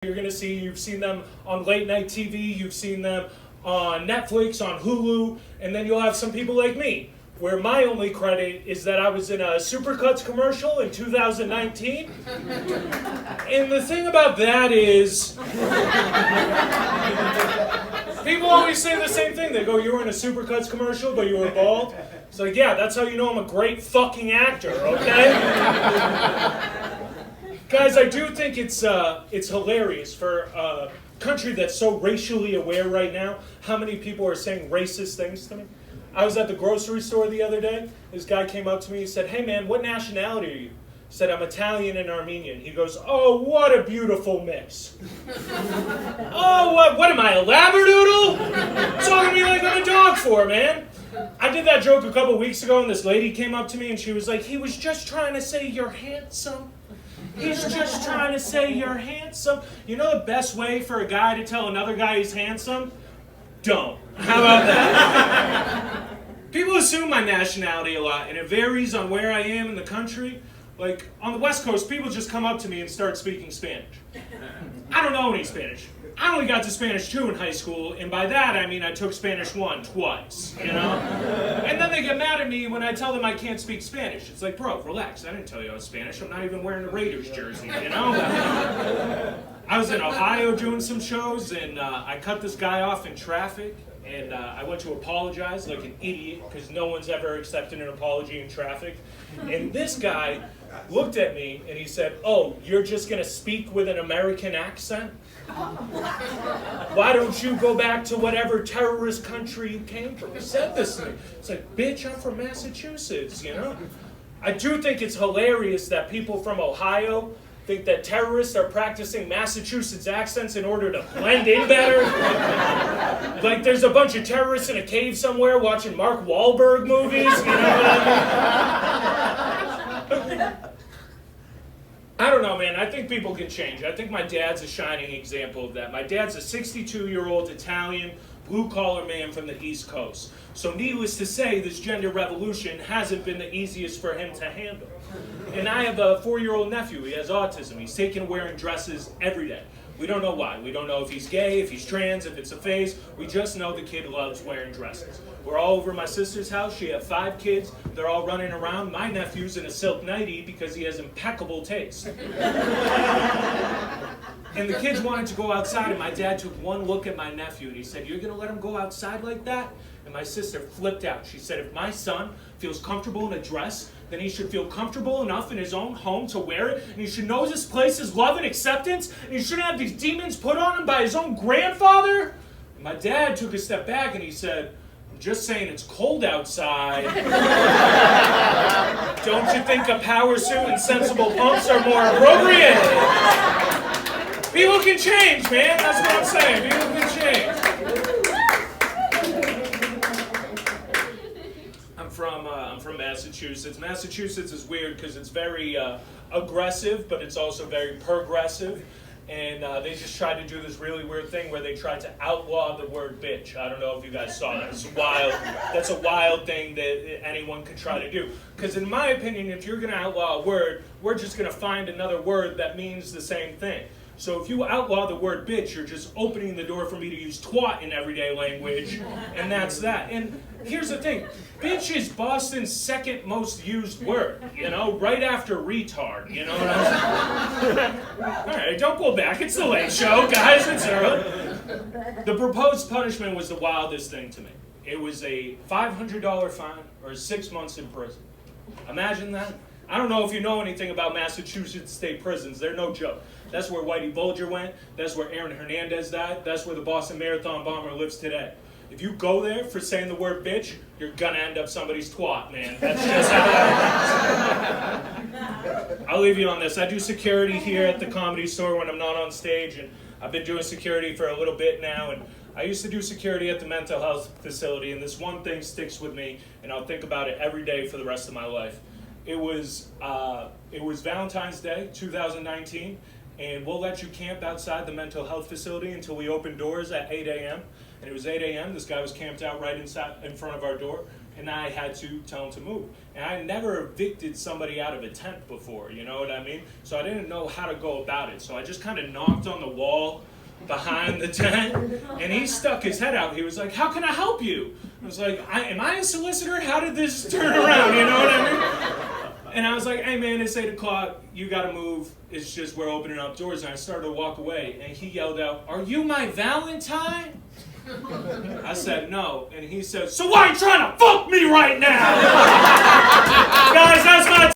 You're going to see, you've seen them on late night TV, you've seen them on Netflix, on Hulu, and then you'll have some people like me, where my only credit is that I was in a Supercuts commercial in 2019. And the thing about that is, people always say the same thing. They go, you were in a Supercuts commercial, but you were bald? It's like, yeah, that's how you know I'm a great fucking actor, okay? Guys, I do think it's hilarious for a country that's so racially aware right now, how many people are saying racist things to me. I was at the grocery store the other day. This guy came up to me and said, hey man, what nationality are you? I said, I'm Italian and Armenian. He goes, oh, what a beautiful mix. Oh, what am I, a Labradoodle? Talking to me like I'm a dog for, man. I did that joke a couple weeks ago and this lady came up to me and she was like, he was just trying to say you're handsome. He's just trying to say you're handsome. You know the best way for a guy to tell another guy he's handsome? Don't. How about that? People assume my nationality a lot, and it varies on where I am in the country. Like, on the West Coast, people just come up to me and start speaking Spanish. I don't know any Spanish. I only got to Spanish 2 in high school, and by that I mean I took Spanish 1 twice, you know? And then they get mad at me when I tell them I can't speak Spanish. It's like, bro, relax, I didn't tell you I was Spanish. I'm not even wearing a Raiders jersey, you know? I was in Ohio doing some shows, and I cut this guy off in traffic, and I went to apologize like an idiot, because no one's ever accepted an apology in traffic. And this guy looked at me, and he said, oh, you're just going to speak with an American accent? Why don't you go back to whatever terrorist country you came from? He said this to me. It's like, bitch, I'm from Massachusetts, you know? I do think it's hilarious that people from Ohio think that terrorists are practicing Massachusetts accents in order to blend in better. Like there's a bunch of terrorists in a cave somewhere watching Mark Wahlberg movies, you know what I mean? I don't know, man. I think people can change. I think my dad's a shining example of that. My dad's a 62-year-old Italian, blue-collar man from the East Coast. So needless to say, this gender revolution hasn't been the easiest for him to handle. And I have a 4-year-old nephew. He has autism. He's taken wearing dresses every day. We don't know why. We don't know if he's gay, if he's trans, if it's a phase. We just know the kid loves wearing dresses. We're all over my sister's house. She has 5 kids. They're all running around. My nephew's in a silk nightie because he has impeccable taste. And the kids wanted to go outside, and my dad took one look at my nephew, and he said, you're going to let him go outside like that? And my sister flipped out. She said, if my son feels comfortable in a dress, then he should feel comfortable enough in his own home to wear it, and he should know this place is love and acceptance, and he shouldn't have these demons put on him by his own grandfather. And my dad took a step back, and he said, I'm just saying it's cold outside. Don't you think a power suit and sensible pumps are more appropriate? People can change, man. That's what I'm saying. People can change. I'm from Massachusetts. Massachusetts is weird because it's very aggressive, but it's also very progressive. And they just tried to do this really weird thing where they tried to outlaw the word bitch. I don't know if you guys saw that. It's wild. That's a wild thing that anyone could try to do. Because in my opinion, if you're going to outlaw a word, we're just going to find another word that means the same thing. So if you outlaw the word bitch, you're just opening the door for me to use twat in everyday language, and that's that. And here's the thing, bitch is Boston's second most used word, you know, right after retard, you know what I'm saying? All right, don't go back, it's the late show, guys, it's early. The proposed punishment was the wildest thing to me. It was a $500 fine or 6 months in prison. Imagine that. I don't know if you know anything about Massachusetts state prisons, they're no joke. That's where Whitey Bulger went. That's where Aaron Hernandez died. That's where the Boston Marathon bomber lives today. If you go there for saying the word bitch, you're gonna end up somebody's twat, man. That's just how that works. I'll leave you on this. I do security here at the Comedy Store when I'm not on stage, and I've been doing security for a little bit now, and I used to do security at the mental health facility, and this one thing sticks with me, and I'll think about it every day for the rest of my life. It was Valentine's Day, 2019, and we'll let you camp outside the mental health facility until we open doors at 8 a.m. And it was 8 a.m. This guy was camped out right inside in front of our door, and I had to tell him to move. And I never evicted somebody out of a tent before, you know what I mean? So I didn't know how to go about it. So I just kind of knocked on the wall behind the tent, and he stuck his head out. He was like, "How can I help you?" I was like, am I a solicitor? How did this turn around, you know what I mean? And I was like, "Hey man, it's 8 o'clock, you gotta move. It's just we're opening up doors." And I started to walk away, and he yelled out, "Are you my Valentine?" I said, "No." And he said, "So why are you trying to fuck me right now?" Guys, that's my